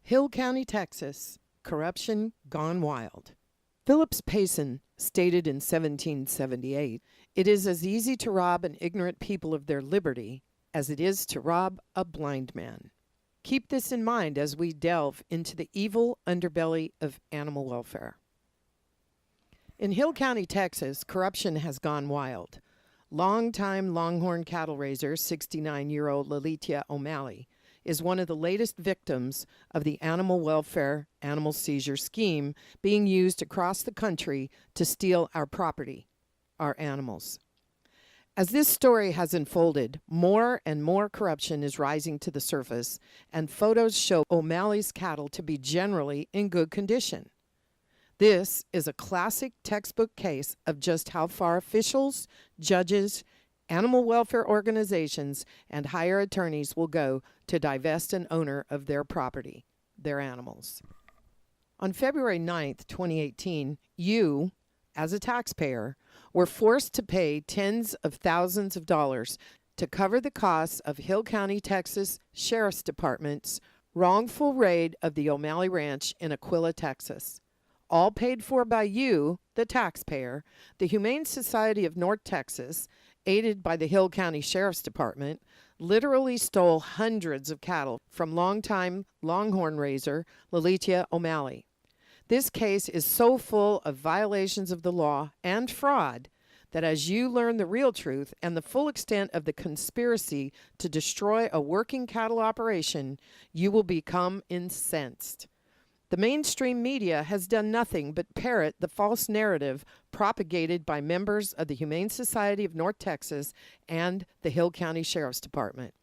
Hill County, Texas, corruption gone wild. Phillips Payson stated in 1778, "It is as easy to rob an ignorant people of their liberty as it is to rob a blind man." Keep this in mind as we delve into the evil underbelly of animal welfare. In Hill County, Texas, corruption has gone wild. Longtime Longhorn cattle raiser, 69-year-old Letitia O'Malley, is one of the latest victims of the animal welfare animal seizure scheme being used across the country to steal our property, our animals. As this story has unfolded, more and more corruption is rising to the surface, and photos show O'Malley's cattle to be generally in good condition. This is a classic textbook case of just how far officials, judges, animal welfare organizations, and higher attorneys will go to divest an owner of their property, their animals. On February 9th, 2018, you, as a taxpayer, were forced to pay tens of thousands of dollars to cover the costs of Hill County, Texas Sheriff's Department's wrongful raid of the O'Malley Ranch in Aquila, Texas. All paid for by you, the taxpayer, the Humane Society of North Texas, aided by the Hill County Sheriff's Department, literally stole hundreds of cattle from longtime Longhorn raiser Letitia O'Malley. This case is so full of violations of the law and fraud that as you learn the real truth and the full extent of the conspiracy to destroy a working cattle operation, you will become incensed. The mainstream media has done nothing but parrot the false narrative propagated by members of the Humane Society of North Texas and the Hill County Sheriff's Department.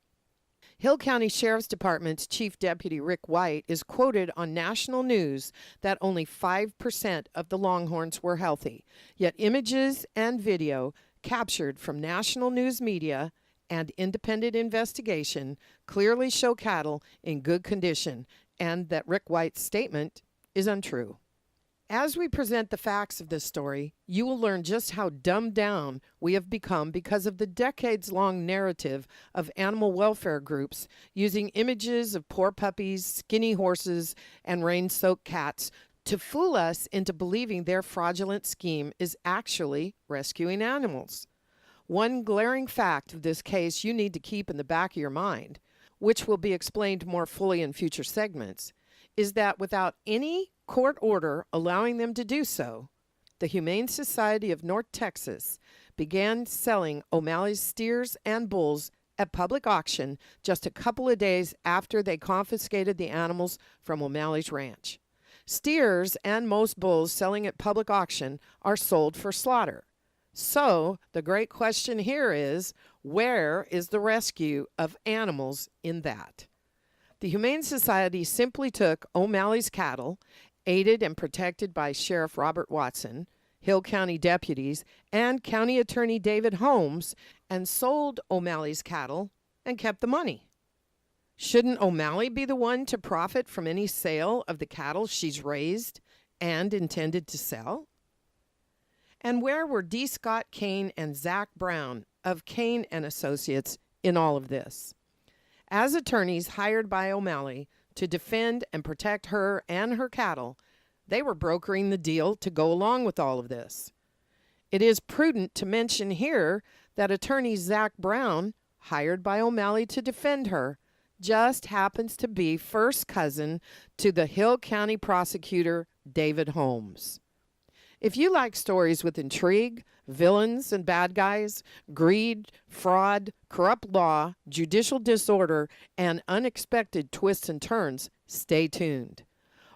Hill County Sheriff's Department's Chief Deputy Rick White is quoted on national news that only 5% of the Longhorns were healthy, yet images and video captured from national news media and independent investigation clearly show cattle in good condition, and that Rick White's statement is untrue. As we present the facts of this story, you will learn just how dumbed down we have become because of the decades-long narrative of animal welfare groups using images of poor puppies, skinny horses, and rain-soaked cats to fool us into believing their fraudulent scheme is actually rescuing animals. One glaring fact of this case you need to keep in the back of your mind, which will be explained more fully in future segments, is that without any court order allowing them to do so, the Humane Society of North Texas began selling O'Malley's steers and bulls at public auction just a couple of days after they confiscated the animals from O'Malley's ranch. Steers and most bulls selling at public auction are sold for slaughter. So the great question here is, where is the rescue of animals in that? The Humane Society simply took O'Malley's cattle, aided and protected by Sheriff Robert Watson, Hill County deputies, and County Attorney David Holmes, and sold O'Malley's cattle and kept the money. Shouldn't O'Malley be the one to profit from any sale of the cattle she's raised and intended to sell? And where were D. Scott Kane and Zach Brown of Kane and Associates in all of this? As attorneys hired by O'Malley to defend and protect her and her cattle, they were brokering the deal to go along with all of this. It is prudent to mention here that attorney Zach Brown, hired by O'Malley to defend her, just happens to be first cousin to the Hill County prosecutor David Holmes. If you like stories with intrigue, villains and bad guys, greed, fraud, corrupt law, judicial disorder, and unexpected twists and turns, stay tuned.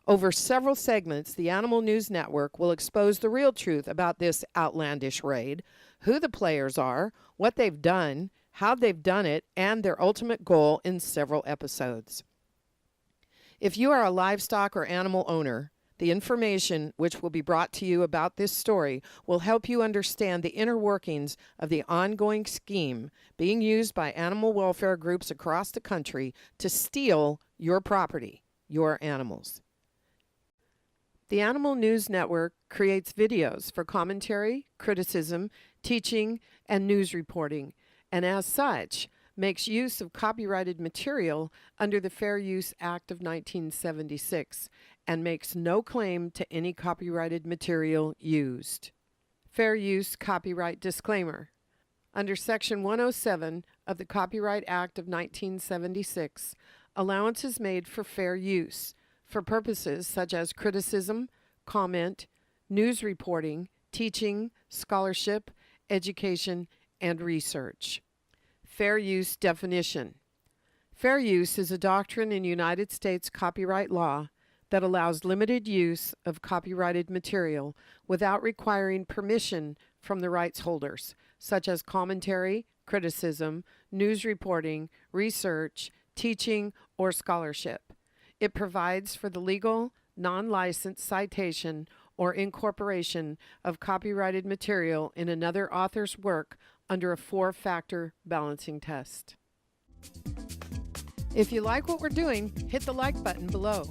Over several segments, the Animal News Network will expose the real truth about this outlandish raid, who the players are, what they've done, how they've done it, and their ultimate goal in several episodes. If you are a livestock or animal owner, the information which will be brought to you about this story will help you understand the inner workings of the ongoing scheme being used by animal welfare groups across the country to steal your property, your animals. The Animal News Network creates videos for commentary, criticism, teaching, and news reporting, and as such, makes use of copyrighted material under the Fair Use Act of 1976 and makes no claim to any copyrighted material used. Fair Use Copyright Disclaimer. Under Section 107 of the Copyright Act of 1976, allowance is made for fair use for purposes such as criticism, comment, news reporting, teaching, scholarship, education, and research. Fair use definition. Fair use is a doctrine in United States copyright law that allows limited use of copyrighted material without requiring permission from the rights holders, such as commentary, criticism, news reporting, research, teaching, or scholarship. It provides for the legal, non-licensed citation or incorporation of copyrighted material in another author's work under a 4-factor balancing test. If you like what we're doing, hit the like button below.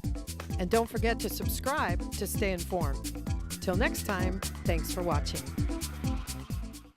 And don't forget to subscribe to stay informed. Till next time, thanks for watching.